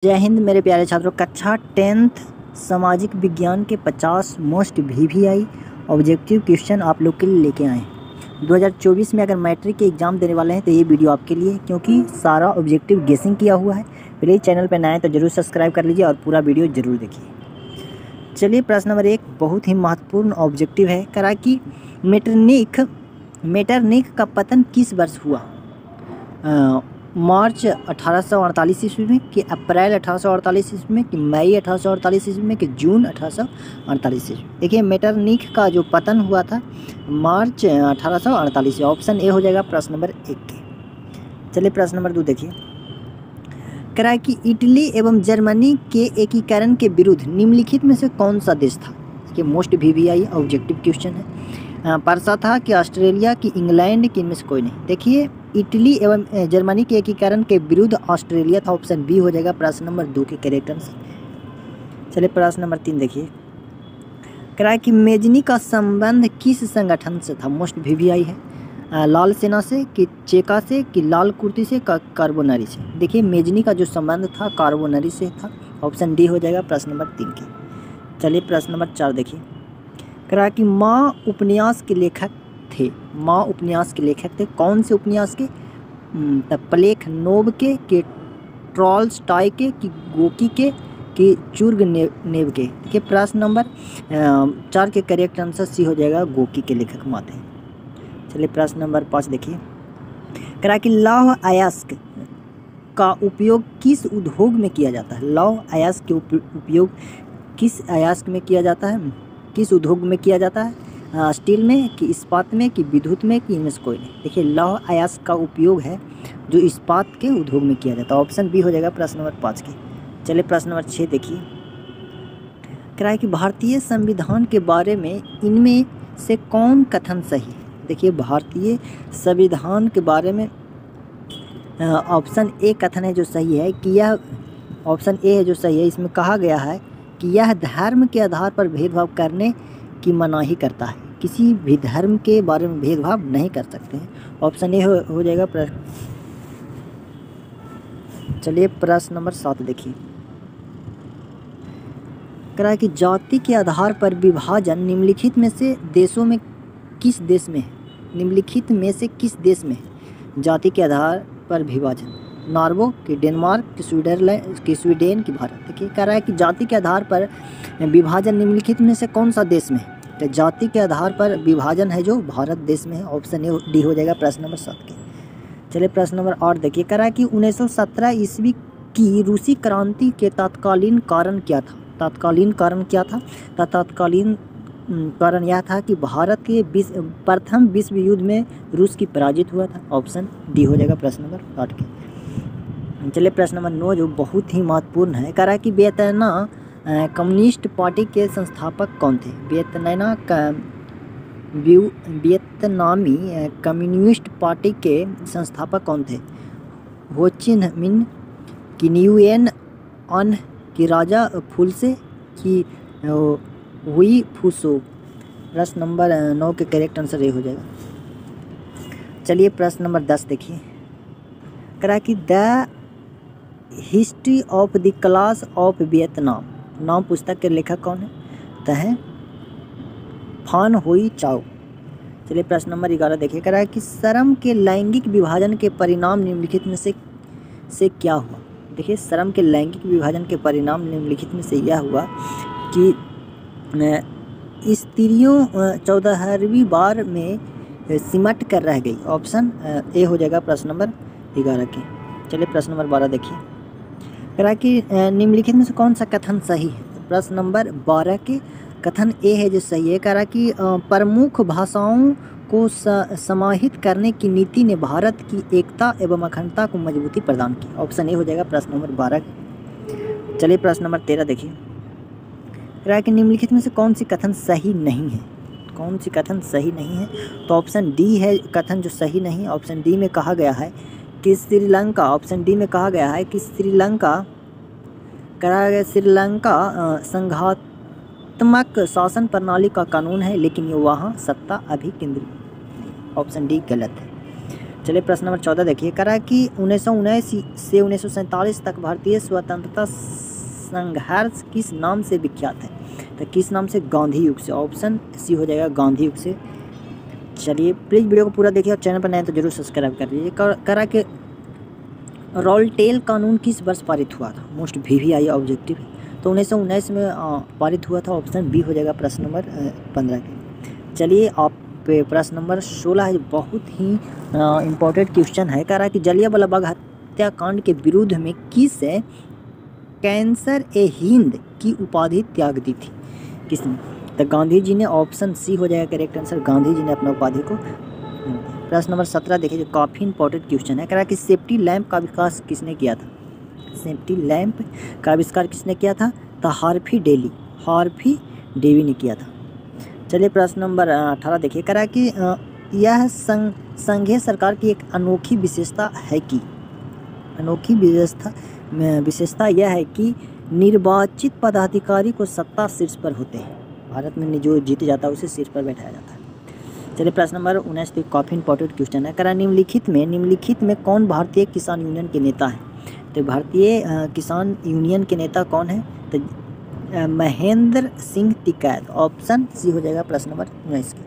जय हिंद मेरे प्यारे छात्रों। कक्षा 10th सामाजिक विज्ञान के 50 मोस्ट वीवीआई ऑब्जेक्टिव क्वेश्चन आप लोग के लिए लेके आए हैं। 2024 में अगर मैट्रिक के एग्ज़ाम देने वाले हैं तो ये वीडियो आपके लिए, क्योंकि सारा ऑब्जेक्टिव गेसिंग किया हुआ है। प्लीज़ चैनल पर नए हैं तो जरूर सब्सक्राइब कर लीजिए और पूरा वीडियो जरूर देखिए। चलिए, प्रश्न नंबर 1 बहुत ही महत्वपूर्ण ऑब्जेक्टिव है। करा कि मेटरनिख का पतन किस वर्ष हुआ? मार्च 1848 ईस्वी में, कि अप्रैल 1848 ईस्वी में, कि मई 1848 ईस्वी में, कि जून 1848 ईस्वी। देखिए, मेटरनिख का जो पतन हुआ था मार्च 1848। ऑप्शन ए हो जाएगा प्रश्न नंबर 1 के। चलिए, प्रश्न नंबर 2 देखिए। करा कि इटली एवं जर्मनी के एकीकरण के विरुद्ध निम्नलिखित में से कौन सा देश था? देखिए, मोस्ट वीवीआई ऑब्जेक्टिव क्वेश्चन है। परसा था, कि ऑस्ट्रेलिया, कि इंग्लैंड, कि इनमें से कोई नहीं। देखिए, इटली एवं जर्मनी के एकीकरण के विरुद्ध ऑस्ट्रेलिया था। ऑप्शन बी हो जाएगा प्रश्न नंबर 2 के करेक्ट आंसर। चलिए, प्रश्न नंबर 3 देखिए। करा कि मेजनी का संबंध किस संगठन से था? मोस्ट वीवीआई है। लाल सेना से, कि चेका से, कि लाल कुर्ती से, कार्बोनरी से। देखिए, मेजनी का जो संबंध था कार्बोनरी से था। ऑप्शन डी हो जाएगा प्रश्न नंबर 3 के। चलिए, प्रश्न नंबर 4 देखिए। करा कि माँ उपन्यास के लेखक थे। माँ उपन्यास के लेखक थे कौन से उपन्यास के? प्लेख नोब के ट्रॉल्स्टॉय के, कि गोकी के, कि तुर्गनेव के। देखिए, प्रश्न नंबर 4 के करेक्ट आंसर सी हो जाएगा, गोकी के लेखक माँ थे। चलिए, प्रश्न नंबर 5 देखिए। करा कि लौह अयस्क का उपयोग किस उद्योग में किया जाता है? लौह अयस्क के उपयोग किस अयस्क में किया जाता है? किस उद्योग में किया जाता है? स्टील में, कि इस्पात में, कि विद्युत में, कि इनमें से कोई नहीं। देखिए, लौह अयस्क का उपयोग है जो इस्पात के उद्योग में किया जाता है। ऑप्शन बी हो जाएगा प्रश्न नंबर 5 के। चलिए, प्रश्न नंबर 6 देखिए। कह कि भारतीय संविधान के बारे में इनमें से कौन कथन सही है? देखिए, भारतीय संविधान के बारे में ऑप्शन ए कथन है जो सही है, कि यह ऑप्शन ए है जो सही है। इसमें कहा गया है कि यह धर्म के आधार पर भेदभाव करने की मनाही करता है। किसी भी धर्म के बारे में भेदभाव नहीं कर सकते हैं। ऑप्शन ए हो जाएगा प्रश्न। चलिए, प्रश्न नंबर 7 देखिए। करा कि जाति के आधार पर विभाजन निम्नलिखित में से देशों में किस देश में है? निम्नलिखित में से किस देश में है जाति के आधार पर विभाजन? नॉर्वे, कि डेनमार्क, कि स्विट्जरलैंड, कि स्वीडन, की भारत। देखिए, कह रहा है कि जाति के आधार पर विभाजन निम्नलिखित में से कौन सा देश में है? तो जाति के आधार पर विभाजन है जो भारत देश में है। ऑप्शन ए डी हो जाएगा प्रश्न नंबर 7 के। चलिए, प्रश्न नंबर 8 देखिए। कह रहा है कि 1917 ईस्वी की रूसी क्रांति के तत्कालीन कारण क्या था? तत्कालीन कारण क्या था? तत्कालीन कारण यह था कि भारत के प्रथम विश्व युद्ध में रूस की पराजित हुआ था। ऑप्शन डी हो जाएगा प्रश्न नंबर 8 के। चलिए, प्रश्न नंबर 9 जो बहुत ही महत्वपूर्ण है। कह रहा है कि कम्युनिस्ट पार्टी के संस्थापक कौन थे? वियतनामी कम्युनिस्ट पार्टी के संस्थापक कौन थे? हो चिन मिन, कि न्यूएन अन, कि राजा फुलसे, कि हुई फूसो। प्रश्न नंबर 9 के करेक्ट आंसर ये हो जाएगा। चलिए, प्रश्न नंबर 10 देखिए। करा कि the history of the class of Vietnam नाम पुस्तक के लेखक कौन है? तो है फान हुई चाओ। चलिए, प्रश्न नंबर 11 देखिए। कह रहा है कि श्रम के लैंगिक विभाजन के परिणाम निम्नलिखित में से क्या हुआ? देखिए, श्रम के लैंगिक विभाजन के परिणाम निम्नलिखित में से यह हुआ कि स्त्रियों 14वीं बार में सिमट कर रह गई। ऑप्शन ए हो जाएगा प्रश्न नंबर 11 के। चलिए, प्रश्न नंबर 12 देखिए। कह रहा है कि निम्नलिखित में से कौन सा कथन सही है? प्रश्न नंबर 12 के कथन ए है जो सही है। कह रहा है कि प्रमुख भाषाओं को समाहित करने की नीति ने भारत की एकता एवं अखंडता को मजबूती प्रदान की। ऑप्शन ए हो जाएगा प्रश्न नंबर 12। चलिए, प्रश्न नंबर 13 देखिए। कह रहा है कि निम्नलिखित में से कौन सी कथन सही नहीं है? कौन सी कथन सही नहीं है? तो ऑप्शन डी है कथन जो सही नहीं है। ऑप्शन डी में कहा गया है कि श्रीलंका, ऑप्शन डी में कहा गया है कि श्रीलंका संघात्मक शासन प्रणाली का कानून है, लेकिन ये वहाँ सत्ता अभी केंद्रित। ऑप्शन डी गलत है। चलिए प्रश्न नंबर 14 देखिए, करा कि 1919 से 1947 तक भारतीय स्वतंत्रता संघर्ष किस नाम से विख्यात है? तो किस नाम से? गांधी युग से। ऑप्शन सी हो जाएगा गांधी युग से। चलिए प्लीज़ वीडियो को पूरा देखिए और चैनल पर नए तो जरूर सब्सक्राइब कर लीजिए। करा के रॉलटेल कानून किस वर्ष पारित हुआ था? Most VVI objective. तो 1919 में पारित हुआ था। ऑप्शन बी हो जाएगा प्रश्न नंबर 15 के। चलिए आप प्रश्न नंबर 16 है, बहुत ही इम्पोर्टेंट क्वेश्चन है। कह रहा है कि जलियांवाला बाग हत्याकांड के विरुद्ध में किस कैंसर ए हिंद की उपाधि त्याग दी थी? किसने? तो गांधी जी ने। ऑप्शन सी हो जाएगा करेक्ट आंसर, गांधी जी ने अपना उपाधि को। प्रश्न नंबर 17 देखिए, जो काफ़ी इंपॉर्टेंट क्वेश्चन है। कह रहा है कि सेफ्टी लैंप का विकास किसने किया था? सेफ्टी लैंप का आविष्कार किसने किया था? तो हार्वी डेवी ने किया था। चलिए प्रश्न नंबर 18 देखिए, कह रहा है कि यह संघीय सरकार की एक अनोखी विशेषता है कि अनोखी विशेषता यह है कि निर्वाचित पदाधिकारी को सत्ता शीर्ष पर होते हैं। भारत में जो जीत जाता है उसे शीर्ष पर बैठाया जाता है। चलिए प्रश्न नंबर 19 तो काफ़ी इंपॉर्टेंट क्वेश्चन है। करा निम्नलिखित में कौन भारतीय किसान यूनियन के नेता है? तो भारतीय किसान यूनियन के नेता कौन है? तो महेंद्र सिंह टिकैत। ऑप्शन सी हो जाएगा प्रश्न नंबर 19 के।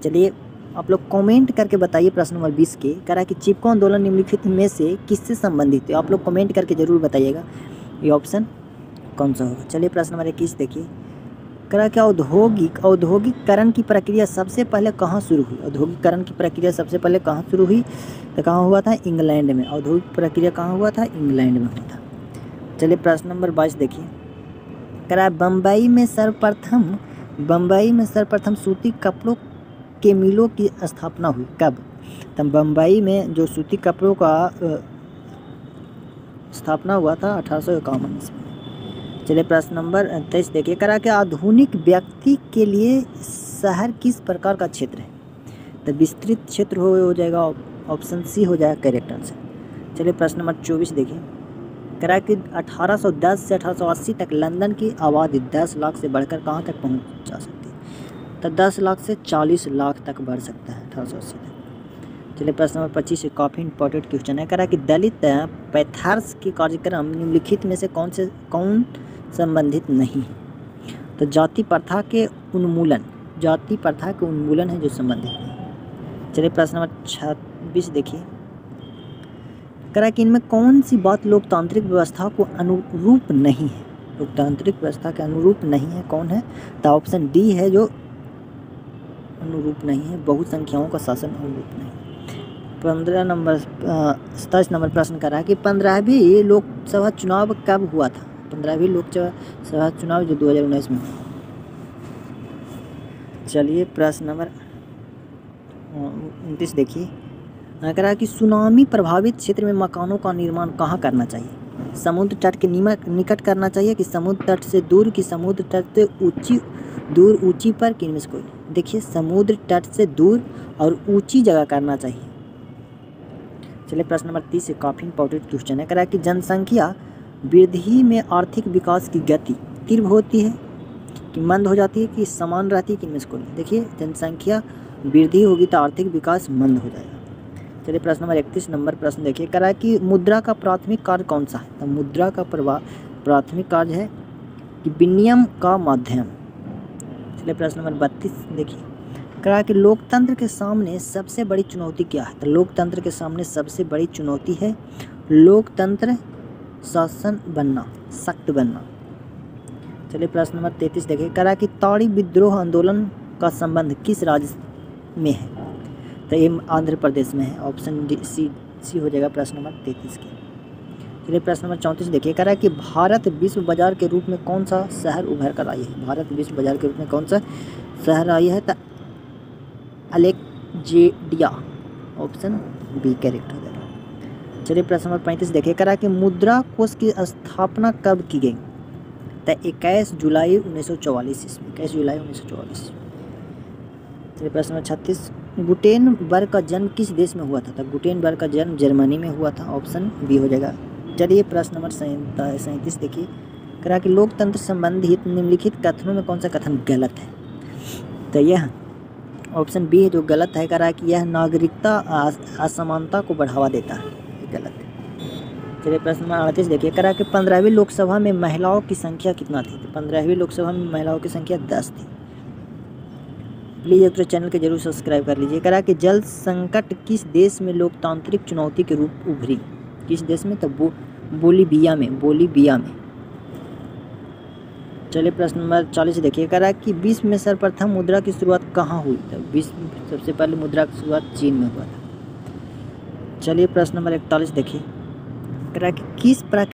चलिए आप लोग कमेंट करके बताइए प्रश्न नंबर 20 के। कह रहा है कि चिपको आंदोलन निम्नलिखित में से किससे संबंधित है? आप लोग कमेंट करके जरूर बताइएगा ये ऑप्शन कौन सा होगा। चलिए प्रश्न नंबर 21 देखिए, कह रहा है कि औद्योगिकरण की प्रक्रिया सबसे पहले कहाँ शुरू हुई? औद्योगिकरण की प्रक्रिया सबसे पहले कहाँ शुरू हुई? तो कहाँ हुआ था? इंग्लैंड में। औद्योगिक प्रक्रिया कहाँ हुआ था? इंग्लैंड में हुआ था। चलिए प्रश्न नंबर 22 देखिए, कह रहा है बम्बई में सर्वप्रथम सूती कपड़ों के मिलों की स्थापना हुई कब? तो बम्बई में जो सूती कपड़ों का स्थापना हुआ था 1851 ईस्वी में। चलिए प्रश्न नंबर 23 देखिए, कह रहा है कि आधुनिक व्यक्ति के लिए शहर किस प्रकार का क्षेत्र है? तो विस्तृत क्षेत्र हो जाएगा। ऑप्शन सी हो जाएगा करेक्ट आंसर। चलिए प्रश्न नंबर 24 देखिए, कह रहा है कि 1810 से 1880 तक लंदन की आबादी 10 लाख से बढ़कर कहाँ तक पहुँच जा सकती है? तो 10 लाख से 40 लाख तक बढ़ सकता है 1880 तक। चलिए प्रश्न नंबर 25 से काफ़ी इंपॉर्टेंट क्वेश्चन है। कह रहा है कि दलित पैथर्स के कार्यक्रम निम्नलिखित में से कौन संबंधित नहीं है? तो जाति प्रथा के उन्मूलन है जो संबंधित नहीं। चलिए प्रश्न नंबर 26 देखिए, कह रहा है कि इनमें कौन सी बात लोकतांत्रिक व्यवस्था को अनुरूप नहीं है? लोकतांत्रिक व्यवस्था के अनुरूप नहीं है कौन है? तो ऑप्शन डी है जो अनुरूप नहीं है, बहुसंख्याओं का शासन अनुरूप नहीं। 27 नंबर प्रश्न कर रहा है कि 15वीं लोकसभा चुनाव कब हुआ था? 15वीं लोकसभा चुनाव जो 2019 में हुआ। चलिए प्रश्न नंबर 29 देखिए, कह रहा है कि सुनामी प्रभावित क्षेत्र में मकानों का निर्माण कहाँ करना चाहिए? समुद्र तट के निकट करना चाहिए कि समुद्र तट से दूर कि समुद्र तट से ऊंची पर? कि इनमें से कोई? देखिए समुद्र तट से दूर और ऊंची जगह करना चाहिए। चलिए प्रश्न नंबर 30 से काफ़ी इंपॉर्टेंट क्वेश्चन है। कह रहा है कि जनसंख्या वृद्धि में आर्थिक विकास की गति तीव्र होती है कि मंद हो जाती है कि समान रहती है? कि इनमें से कोई? देखिए जनसंख्या वृद्धि होगी तो आर्थिक विकास मंद हो जाएगा। चलिए प्रश्न नंबर 31 नंबर प्रश्न देखिए, कह रहा है कि मुद्रा का प्राथमिक कार्य कौन सा है? तो मुद्रा का प्राथमिक कार्य है कि विनिमय का माध्यम। चलिए प्रश्न नंबर 32 देखिए, कह रहा है कि लोकतंत्र के सामने सबसे बड़ी चुनौती क्या है? तो लोकतंत्र के सामने सबसे बड़ी चुनौती है लोकतंत्र शासन बनना, सख्त बनना। चलिए प्रश्न नंबर 33 देखिए, कह रहा है कि ताड़ी विद्रोह आंदोलन का संबंध किस राज्य में है? तो ये आंध्र प्रदेश में है। ऑप्शन सी हो जाएगा प्रश्न नंबर 33 के। चलिए प्रश्न नंबर 34 देखिए, कह रहा है कि भारत विश्व बाजार के रूप में कौन सा शहर उभर कर आई है? भारत विश्व बाजार के रूप में कौन सा शहर आई है? तो अलेक्जेंड्रिया। ऑप्शन बी करेक्ट हो जाएगा। चलिए प्रश्न नंबर 35 देखिए, कह रहा है कि मुद्रा कोष की स्थापना कब की गई? तो 21 जुलाई 1944 ईस्वी। 21 जुलाई 1944। चलिए प्रश्न नंबर 36, गुटेनबर्ग का जन्म किस देश में हुआ था? तो गुटेनबर्ग का जन्म जर्मनी में हुआ था। ऑप्शन बी हो जाएगा। चलिए प्रश्न नंबर 37 देखिए, कह रहा कि लोकतंत्र संबंधित निम्नलिखित कथनों में कौन सा कथन गलत है? तो यह ऑप्शन बी है जो गलत है, कह रहा है कि यह नागरिकता असमानता को बढ़ावा देता है, ये गलत है। चलिए प्रश्न नंबर 38 देखिए, कह रहा है कि 15वीं लोकसभा में महिलाओं की संख्या कितना थी? तो 15वीं लोकसभा में महिलाओं की संख्या 10 थी। प्लीज़ एक तो चैनल के जरूर सब्सक्राइब कर लीजिए। कह रहा है कि जल संकट किस देश में लोकतांत्रिक चुनौती के रूप उभरी? किस देश में? तो बोलीविया में। चलिए प्रश्न नंबर 40 देखिए, कह रहा है कि विश्व में सर्वप्रथम मुद्रा की शुरुआत कहाँ हुई? तो विश्व में सबसे पहले मुद्रा की शुरुआत चीन में हुआ था। चलिए प्रश्न नंबर 41 देखिए, कह रहा है कि किस